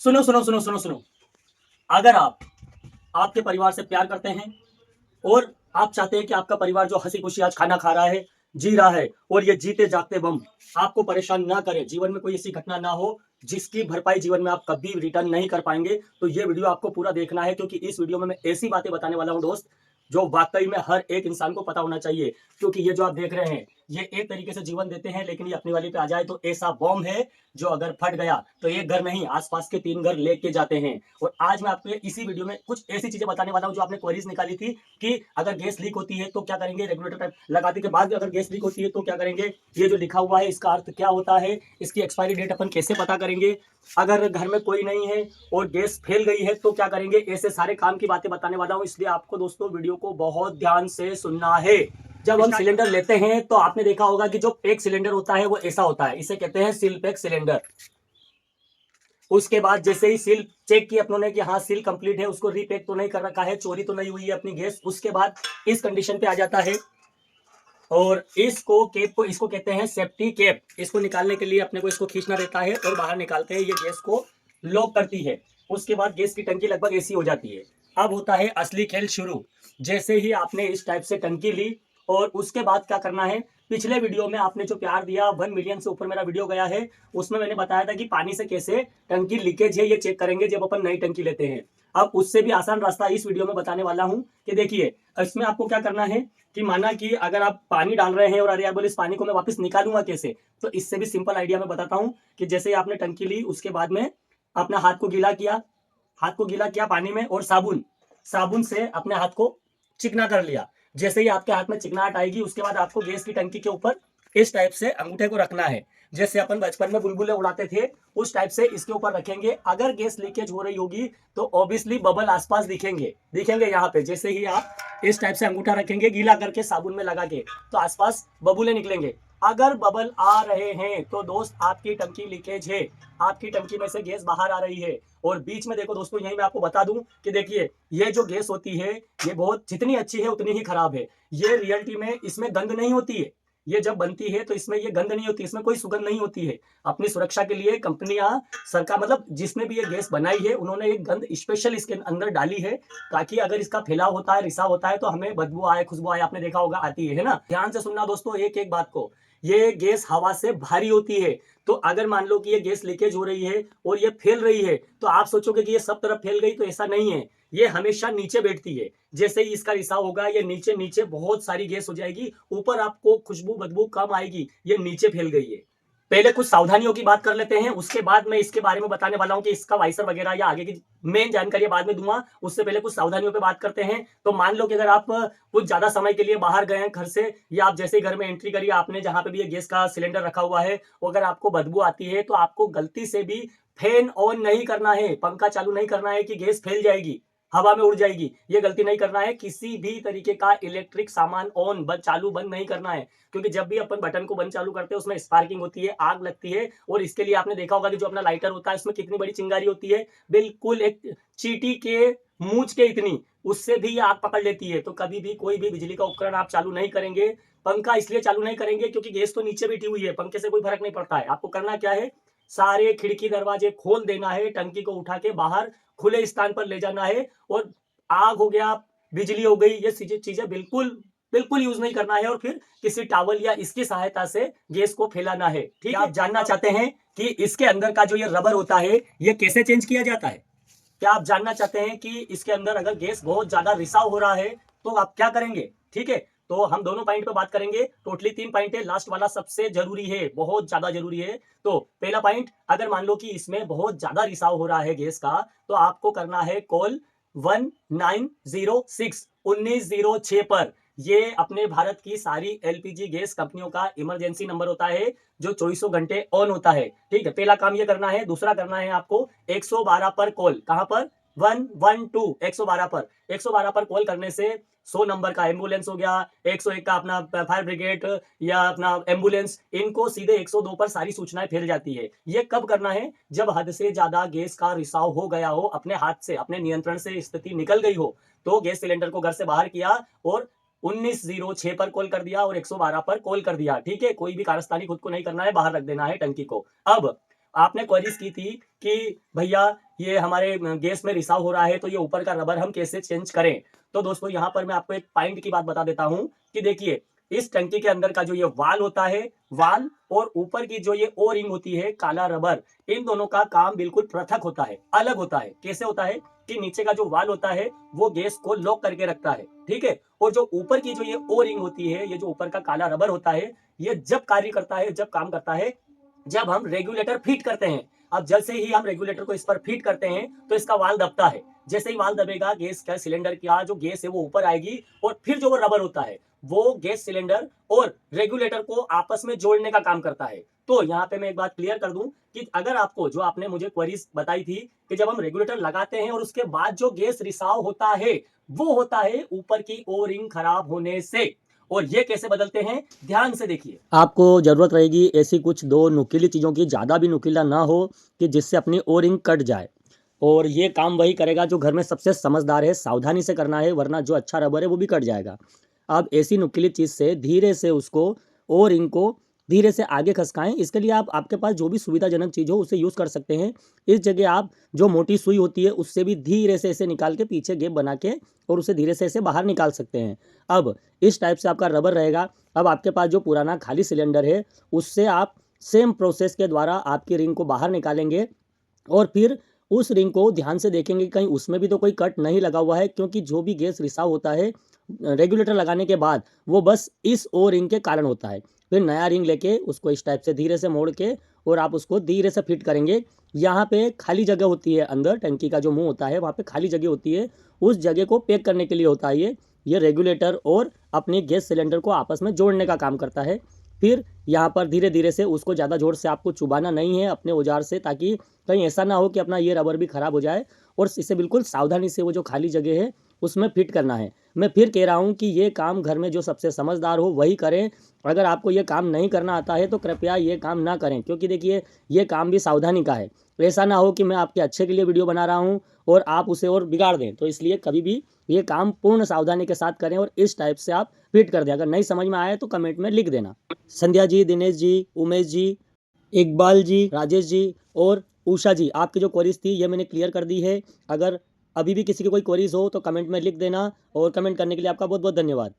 सुनो सुनो सुनो सुनो सुनो। अगर आप आपके परिवार से प्यार करते हैं और आप चाहते हैं कि आपका परिवार जो हंसी खुशी आज खाना खा रहा है, जी रहा है, और ये जीते जागते बम आपको परेशान ना करे, जीवन में कोई ऐसी घटना ना हो जिसकी भरपाई जीवन में आप कभी रिटर्न नहीं कर पाएंगे, तो ये वीडियो आपको पूरा देखना है, क्योंकि इस वीडियो में मैं ऐसी बातें बताने वाला हूं दोस्त, जो वाकई में हर एक इंसान को पता होना चाहिए। क्योंकि ये जो आप देख रहे हैं, ये एक तरीके से जीवन देते हैं, लेकिन ये अपनी वाली पे आ जाए तो ऐसा बॉम्ब है जो अगर फट गया तो एक घर नहीं, आसपास के 3 घर लेके जाते हैं। और आज मैं आपको इसी वीडियो में कुछ ऐसी चीजें बताने वाला हूं जो आपने क्वेरीज निकाली थी कि अगर गैस लीक होती है तो क्या करेंगे, रेगुलेटर टाइप लगाने के बाद भी अगर गैस लीक होती है तो क्या करेंगे, ये जो लिखा हुआ है इसका अर्थ क्या होता है, इसकी एक्सपायरी डेट अपन कैसे पता करेंगे, अगर घर में कोई नहीं है और गैस फैल गई है तो क्या करेंगे, ऐसे सारे काम की बातें बताने वाला हूं। इसलिए आपको दोस्तों वीडियो को बहुत ध्यान से सुनना है। जब हम सिलेंडर लेते हैं तो आपने देखा होगा कि जो पैक सिलेंडर होता है वो ऐसा होता है, इसे कहते हैं सील पैक सिलेंडर। उसके बाद जैसे ही सील चेक की अपनों ने कि हाँ सील कंप्लीट है, उसको रीपैक तो नहीं कर रखा है, चोरी तो नहीं हुई है अपनी गैस, उसके बाद इस कंडीशन पे आ जाता है। और इसको कैप को इसको कहते हैं सेफ्टी कैप। इसको निकालने के लिए अपने को इसको खींचना रहता है और बाहर निकालते हैं, ये गैस को लॉक करती है। उसके बाद गैस की टंकी लगभग ऐसी हो जाती है। अब होता है असली खेल शुरू। जैसे ही आपने इस टाइप से टंकी ली और उसके बाद क्या करना है, पिछले वीडियो में आपने जो प्यार दिया, 1 मिलियन से ऊपर मेरा वीडियो गया है, उसमें मैंने बताया था कि पानी से कैसे टंकी लीकेज है ये चेक करेंगे जब अपन नई टंकी लेते हैं। अब उससे भी आसान रास्ता इस वीडियो में बताने वाला हूं कि देखिए, इसमें आपको क्या करना है कि माना कि अगर आप पानी डाल रहे हैं और अरे यार बोले इस पानी को मैं वापस निकालूंगा कैसे, तो इससे भी सिंपल आइडिया मैं बताता हूं कि जैसे ही आपने टंकी ली उसके बाद में अपना हाथ को गीला किया, हाथ को गीला किया पानी में और साबुन साबुन से अपने हाथ को चिकना कर लिया। जैसे ही आपके हाथ में चिकनाहट आएगी उसके बाद आपको गैस की टंकी के ऊपर इस टाइप से अंगूठे को रखना है, जैसे अपन बचपन में बुलबुले उड़ाते थे उस टाइप से इसके ऊपर रखेंगे। अगर गैस लीकेज हो रही होगी तो ऑब्वियसली बबल आसपास दिखेंगे दिखेंगे यहाँ पे। जैसे ही आप इस टाइप से अंगूठा रखेंगे गीला करके साबुन में लगा के, तो आसपास बबूले निकलेंगे। अगर बबल आ रहे हैं तो दोस्त आपकी टंकी लीकेज है, आपकी टंकी में से गैस बाहर आ रही है। और बीच में देखो दोस्तों, यही मैं आपको बता दूं कि देखिए, ये जो गैस होती है ये बहुत जितनी अच्छी है उतनी ही खराब है। ये रियलिटी में इसमें गंध नहीं होती है, ये जब बनती है तो इसमें ये गंध नहीं होती, इसमें कोई सुगंध नहीं होती है। अपनी सुरक्षा के लिए कंपनियां, सरकार, मतलब जिसने भी ये गैस बनाई है उन्होंने एक गंध स्पेशल इसके अंदर डाली है, ताकि अगर इसका फैलाव होता है, रिसाव होता है तो हमें बदबू आए, खुशबू आए। आपने देखा होगा आती है ना। ध्यान से सुनना दोस्तों एक एक बात को, ये गैस हवा से भारी होती है। तो अगर मान लो कि ये गैस लीकेज हो रही है और ये फैल रही है तो आप सोचोगे कि ये सब तरफ फैल गई, तो ऐसा नहीं है। ये हमेशा नीचे बैठती है। जैसे ही इसका रिसाव होगा ये नीचे नीचे बहुत सारी गैस हो जाएगी, ऊपर आपको खुशबू बदबू कम आएगी, ये नीचे फैल गई है। पहले कुछ सावधानियों की बात कर लेते हैं, उसके बाद मैं इसके बारे में बताने वाला हूं कि इसका वाइसर वगैरह या आगे की मेन जानकारी बाद में दूंगा। उससे पहले कुछ सावधानियों पे बात करते हैं। तो मान लो कि अगर आप कुछ ज्यादा समय के लिए बाहर गए हैं घर से, या आप जैसे ही घर में एंट्री करिए, आपने जहां पे भी ये गैस का सिलेंडर रखा हुआ है, अगर आपको बदबू आती है तो आपको गलती से भी फैन ऑन नहीं करना है, पंखा चालू नहीं करना है कि गैस फैल जाएगी, हवा में उड़ जाएगी, ये गलती नहीं करना है। किसी भी तरीके का इलेक्ट्रिक सामान ऑन चालू बंद नहीं करना है, क्योंकि जब भी अपन बटन को बंद चालू करते हैं उसमें स्पार्किंग होती है, आग लगती है। और इसके लिए आपने देखा होगा कि जो अपना लाइटर होता है उसमें कितनी बड़ी चिंगारी होती है, बिल्कुल एक चींटी के मूंछ के इतनी, उससे भी आग पकड़ लेती है। तो कभी भी कोई भी बिजली का उपकरण आप चालू नहीं करेंगे। पंखा इसलिए चालू नहीं करेंगे क्योंकि गैस तो नीचे बैठी हुई है, पंखे से कोई फर्क नहीं पड़ता है। आपको करना क्या है, सारे खिड़की दरवाजे खोल देना है, टंकी को उठा के बाहर खुले स्थान पर ले जाना है। और आग हो गया, बिजली हो गई, ये चीजें बिल्कुल बिल्कुल यूज नहीं करना है। और फिर किसी टावल या इसकी सहायता से गैस को फैलाना है। ठीक है, आप जानना चाहते हैं कि इसके अंदर का जो ये रबर होता है ये कैसे चेंज किया जाता है? क्या आप जानना चाहते हैं कि इसके अंदर अगर गैस बहुत ज्यादा रिसाव हो रहा है तो आप क्या करेंगे? ठीक है, तो हम दोनों पॉइंट पे बात करेंगे। टोटली 3 पॉइंट है, लास्ट वाला सबसे जरूरी है, बहुत ज्यादा जरूरी है। तो पहला पॉइंट, अगर मान लो कि इसमें बहुत ज्यादा रिसाव हो रहा है गैस का, तो आपको करना है कॉल 1906 1906 पर। ये अपने भारत की सारी एलपीजी गैस कंपनियों का इमरजेंसी नंबर होता है जो 24 घंटे ऑन होता है। ठीक है, पहला काम ये करना है। दूसरा करना है आपको 112 पर कॉल। कहां पर? 112 112 पर। 112 पर कॉल करने से 100 नंबर का एम्बुलेंस हो गया, 101 का अपना फायर ब्रिगेड या अपना एम्बुलेंस, इनको सीधे 102 पर सारी सूचनाएं फैल जाती है। ये कब करना है? जब हद से ज्यादा गैस का रिसाव हो गया हो, अपने हाथ से, अपने नियंत्रण से स्थिति निकल गई हो, तो गैस सिलेंडर को घर से बाहर किया और 1906 पर कॉल कर दिया और 112 पर कॉल कर दिया। ठीक है, कोई भी कारस्तानी खुद को नहीं करना है, बाहर रख देना है टंकी को। अब आपने क्वेरीज की थी कि भैया ये हमारे गैस में रिसाव हो रहा है, तो ये ऊपर का रबर हम कैसे चेंज करें। तो दोस्तों यहाँ पर मैं आपको एक पॉइंट की बात बता देता हूँ कि देखिए, इस टंकी के अंदर का जो ये वाल होता है, वाल और ऊपर की जो ये ओ रिंग होती है, काला रबर, इन दोनों का काम बिल्कुल पृथक होता है, अलग होता है। कैसे होता है कि नीचे का जो वाल होता है वो गैस को लॉक करके रखता है, ठीक है। और जो ऊपर की जो ये ओ रिंग होती है, ये जो ऊपर का काला रबर होता है, ये जब कार्य करता है, जब काम करता है, जब हम रेगुलेटर फिट करते हैं। अब जैसे ही हम रेगुलेटर को इस पर फिट करते हैं तो इसका वाल दबता है। जैसे ही वाल दबेगा, गैस का सिलेंडर का जो गैस है वो ऊपर आएगी और फिर जो वो रबर होता है वो गैस सिलेंडर और रेगुलेटर को आपस में जोड़ने का काम करता है। तो यहाँ पे मैं एक बात क्लियर कर दूं कि अगर आपको, जो आपने मुझे क्वेरीज बताई थी कि जब हम रेगुलेटर लगाते हैं और उसके बाद जो गैस रिसाव होता है वो होता है ऊपर की ओ रिंग खराब होने से, और ये कैसे बदलते हैं ध्यान से देखिए। आपको जरूरत रहेगी ऐसी कुछ दो नुकीली चीजों की, ज्यादा भी नुकीला ना हो कि जिससे अपनी ओ रिंग कट जाए। और ये काम वही करेगा जो घर में सबसे समझदार है, सावधानी से करना है, वरना जो अच्छा रबर है वो भी कट जाएगा। अब ऐसी नुकीली चीज से धीरे से उसको ओ रिंग को धीरे से आगे खसकाएं। इसके लिए आप, आपके पास जो भी सुविधाजनक चीज हो उसे यूज कर सकते हैं। इस जगह आप जो मोटी सुई होती है उससे भी धीरे से ऐसे निकाल के पीछे गैप बना के और उसे धीरे से ऐसे बाहर निकाल सकते हैं। अब इस टाइप से आपका रबर रहेगा। अब आपके पास जो पुराना खाली सिलेंडर है उससे आप सेम प्रोसेस के द्वारा आपकी रिंग को बाहर निकालेंगे और फिर उस रिंग को ध्यान से देखेंगे कहीं उसमें भी तो कोई कट नहीं लगा हुआ है, क्योंकि जो भी गैस रिसाव होता है रेगुलेटर लगाने के बाद वो बस इस ओ रिंग के कारण होता है। फिर नया रिंग लेके उसको इस टाइप से धीरे से मोड़ के और आप उसको धीरे से फिट करेंगे। यहाँ पे खाली जगह होती है, अंदर टंकी का जो मुंह होता है वहाँ पे खाली जगह होती है, उस जगह को पैक करने के लिए होता है ये रेगुलेटर और अपने गैस सिलेंडर को आपस में जोड़ने का काम करता है। फिर यहाँ पर धीरे धीरे से उसको ज़्यादा जोर से आपको चुबाना नहीं है अपने औजार से, ताकि कहीं ऐसा ना हो कि अपना ये रबर भी खराब हो जाए। और इसे बिल्कुल सावधानी से वो जो खाली जगह है उसमें फिट करना है। मैं फिर कह रहा हूँ कि ये काम घर में जो सबसे समझदार हो वही करें। अगर आपको ये काम नहीं करना आता है तो कृपया ये काम ना करें, क्योंकि देखिए ये काम भी सावधानी का है। ऐसा ना हो कि मैं आपके अच्छे के लिए वीडियो बना रहा हूँ और आप उसे और बिगाड़ दें। तो इसलिए कभी भी ये काम पूर्ण सावधानी के साथ करें और इस टाइप से आप फिट कर दें। अगर नहीं समझ में आए तो कमेंट में लिख देना। संध्या जी, दिनेश जी, उमेश जी, इकबाल जी, राजेश जी और उषा जी, आपकी जो क्वेरीज थी ये मैंने क्लियर कर दी है। अगर अभी भी किसी की कोई क्वेरीज हो तो कमेंट में लिख देना, और कमेंट करने के लिए आपका बहुत बहुत धन्यवाद।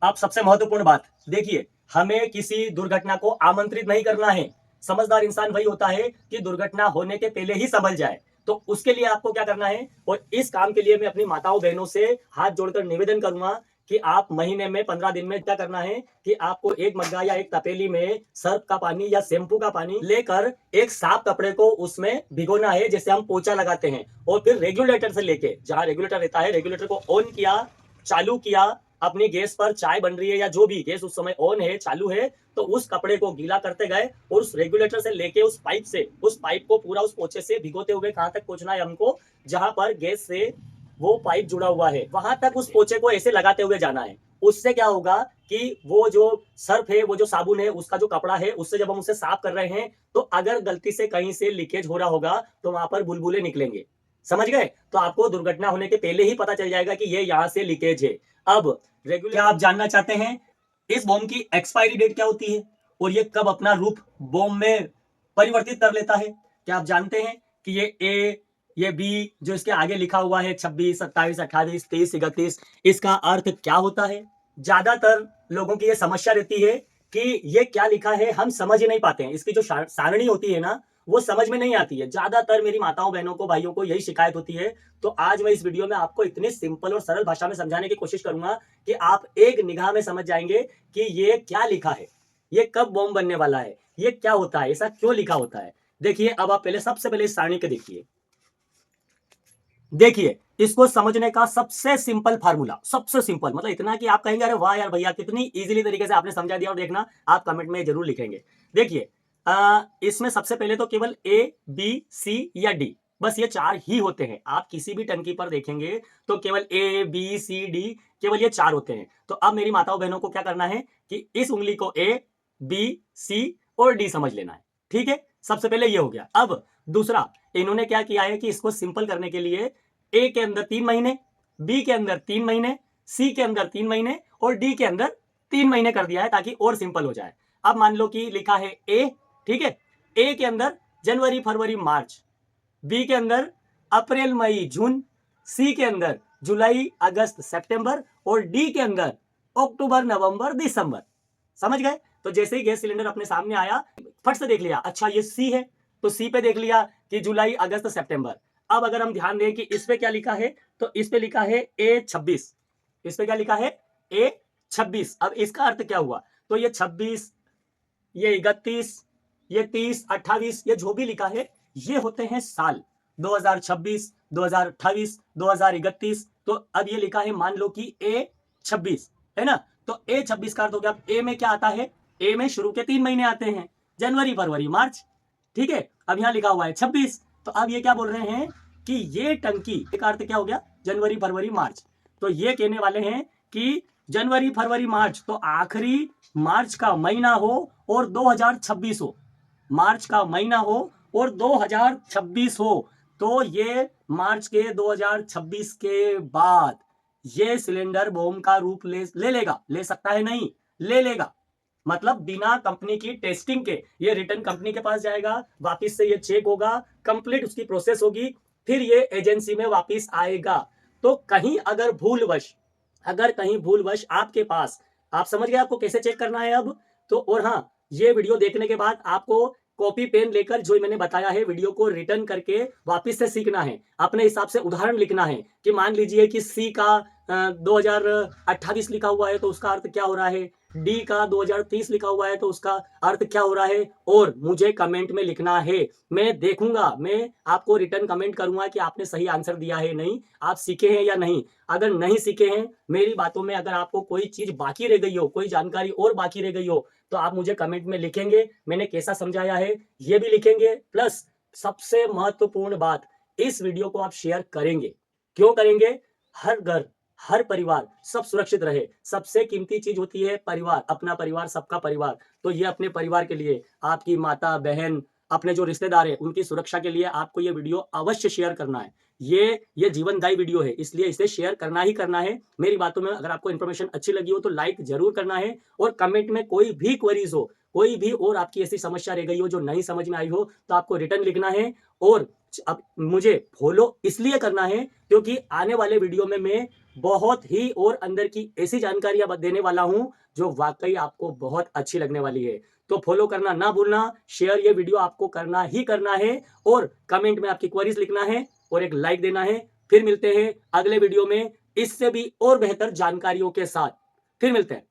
अब सबसे महत्वपूर्ण बात देखिए, हमें किसी दुर्घटना को आमंत्रित नहीं करना है। समझदार इंसान वही होता है कि दुर्घटना होने के पहले ही संभल जाए। तो उसके लिए आपको क्या करना है, और इस काम के लिए मैं अपनी माताओं बहनों से हाथ जोड़कर निवेदन करूंगा कि आप महीने में 15 दिन में क्या करना है कि आपको एक मग्गा या एक तपेली में सर्फ का पानी या शैम्पू का पानी लेकर एक साफ कपड़े को उसमें भिगोना है, जैसे हम पोछा लगाते हैं। और फिर रेगुलेटर से लेके, जहां रेगुलेटर रहता है, रेगुलेटर को ऑन किया, चालू किया, अपनी गैस पर चाय बन रही है या जो भी गैस उस समय ऑन है, चालू है, तो उस कपड़े को गीला करते गए और उस रेगुलेटर से लेके उस पाइप से, उस पाइप को पूरा उस पोछे से भिगोते हुए कहां तक पहुंचना है हमको, जहां पर गैस से वो पाइप जुड़ा हुआ है, वहां तक उस पोछे को ऐसे लगाते हुए जाना है। उससे क्या होगा कि वो जो सर्फ है, वो जो साबुन है, उसका जो कपड़ा है, उससे जब हम उसे साफ कर रहे हैं तो अगर गलती से कहीं से लीकेज हो रहा होगा तो वहां पर बुलबुले निकलेंगे। समझ गए? तो आपको दुर्घटना होने के पहले ही पता चल जाएगा कि ये यहाँ से लीकेज है। अब रेगुलर, क्या आप जानना चाहते हैं इस बॉम्ब की एक्सपायरी डेट क्या होती है और ये कब अपना रूप बॉम्ब में परिवर्तित कर लेता है? क्या आप जानते हैं कि ये बी जो इसके आगे लिखा हुआ है 26, 27, 28, 30, 31, इसका अर्थ क्या होता है? ज्यादातर लोगों की ये समस्या रहती है कि ये क्या लिखा है हम समझ ही नहीं पाते हैं। इसकी जो सारणी होती है ना, वो समझ में नहीं आती है। ज्यादातर मेरी माताओं बहनों को, भाइयों को यही शिकायत होती है। तो आज मैं इस वीडियो में आपको इतनी सिंपल और सरल भाषा में समझाने की कोशिश करूंगा कि आप एक निगाह में समझ जाएंगे कि ये क्या लिखा है, ये कब बॉम्ब बनने वाला है, ये क्या होता है, ऐसा क्यों लिखा होता है। देखिए, अब आप पहले, सबसे पहले इस सारणी के देखिए, इसको समझने का सबसे सिंपल फार्मूला, सबसे सिंपल मतलब इतना कि आप कहेंगे अरे वाह यार भैया, कितनी इजीली तरीके से आपने समझा दिया। और देखना, आप कमेंट में जरूर लिखेंगे। देखिए, इसमें सबसे पहले तो केवल ए, बी, सी या डी, बस ये चार ही होते हैं। आप किसी भी टंकी पर देखेंगे तो केवल ए, बी, सी, डी, केवल ये चार होते हैं। तो अब मेरी माताओं बहनों को क्या करना है कि इस उंगली को ए, बी, सी और डी समझ लेना है। ठीक है, सबसे पहले ये हो गया। अब दूसरा, इन्होंने क्या किया है कि इसको सिंपल करने के लिए ए के अंदर 3 महीने, बी के अंदर 3 महीने, सी के अंदर 3 महीने और डी के अंदर 3 महीने कर दिया है, ताकि और सिंपल हो जाए। अब मान लो कि लिखा है ए, ठीक है, ए के अंदर जनवरी, फरवरी, मार्च, बी के अंदर अप्रैल मई जून, सी के अंदर जुलाई अगस्त सितंबर और डी के अंदर अक्टूबर नवंबर दिसंबर। समझ गए? तो जैसे ही गैस सिलेंडर अपने सामने आया, फट से देख लिया, अच्छा ये सी है, तो सी पे देख लिया कि जुलाई अगस्त सितंबर। अब अगर हम ध्यान दें कि इस पे क्या लिखा है, तो इस पे लिखा है A26। इस पे क्या लिखा है? A26। अब इसका अर्थ क्या हुआ? तो ये 26, ये 31, ये 30, 28, ये जो भी लिखा है ये होते हैं साल 2026, 2028, 2031। तो अब ये लिखा है, मान लो कि A26 है ना, तो A26 का अर्थ हो गया। ए में क्या आता है? ए में शुरू के 3 महीने आते हैं, जनवरी फरवरी मार्च। ठीक है, अब यहां लिखा हुआ है 26, तो अब ये क्या बोल रहे हैं कि ये टंकी का अर्थ क्या हो गया? जनवरी फरवरी मार्च। तो ये कहने वाले हैं कि जनवरी फरवरी मार्च, तो आखिरी मार्च का महीना हो और 2026 हो, मार्च का महीना हो और 2026 हो, तो ये मार्च के 2026 के बाद ये सिलेंडर बॉम्ब का रूप ले लेगा। ले सकता है? नहीं, ले लेगा। मतलब बिना कंपनी की टेस्टिंग के ये रिटर्न कंपनी के पास जाएगा, वापिस से ये चेक होगा, कंप्लीट उसकी प्रोसेस होगी, फिर ये एजेंसी में वापिस आएगा। तो कहीं अगर भूलवश आपके पास, आप समझ गए आपको कैसे चेक करना है अब? तो और हाँ, ये वीडियो देखने के बाद आपको कॉपी पेन लेकर जो मैंने बताया है वीडियो को रिटर्न करके वापिस से सीखना है, अपने हिसाब से उदाहरण लिखना है कि मान लीजिए कि सी का 2028 लिखा हुआ है तो उसका अर्थ क्या हो रहा है, डी का 2030 लिखा हुआ है तो उसका अर्थ क्या हो रहा है, और मुझे कमेंट में लिखना है। मैं देखूंगा, मैं आपको रिटर्न कमेंट करूंगा कि आपने सही आंसर दिया है नहीं, आप सीखे हैं या नहीं। अगर नहीं सीखे हैं, मेरी बातों में अगर आपको कोई चीज बाकी रह गई हो, कोई जानकारी और बाकी रह गई हो, तो आप मुझे कमेंट में लिखेंगे, मैंने कैसा समझाया है ये भी लिखेंगे। प्लस सबसे महत्वपूर्ण बात, इस वीडियो को आप शेयर करेंगे। क्यों करेंगे? हर घर, हर परिवार सब सुरक्षित रहे। सबसे कीमती चीज होती है परिवार, अपना परिवार, सबका परिवार। तो ये अपने परिवार के लिए, आपकी माता बहन, अपने जो रिश्तेदार है उनकी सुरक्षा के लिए आपको ये वीडियो अवश्य शेयर करना है। ये जीवनदायी वीडियो है, इसलिए इसे शेयर करना ही करना है। मेरी बातों में अगर आपको इन्फॉर्मेशन अच्छी लगी हो तो लाइक जरूर करना है, और कमेंट में कोई भी क्वेरीज हो, कोई भी और आपकी ऐसी समस्या रह गई हो जो नहीं समझ में आई हो, तो आपको रिटर्न लिखना है। और अब मुझे फॉलो इसलिए करना है क्योंकि आने वाले वीडियो में मैं बहुत ही और अंदर की ऐसी जानकारियां देने वाला हूं जो वाकई आपको बहुत अच्छी लगने वाली है। तो फॉलो करना ना भूलना, शेयर ये वीडियो आपको करना ही करना है, और कमेंट में आपकी क्वेरीज लिखना है और एक लाइक देना है। फिर मिलते हैं अगले वीडियो में इससे भी और बेहतर जानकारियों के साथ। फिर मिलते हैं।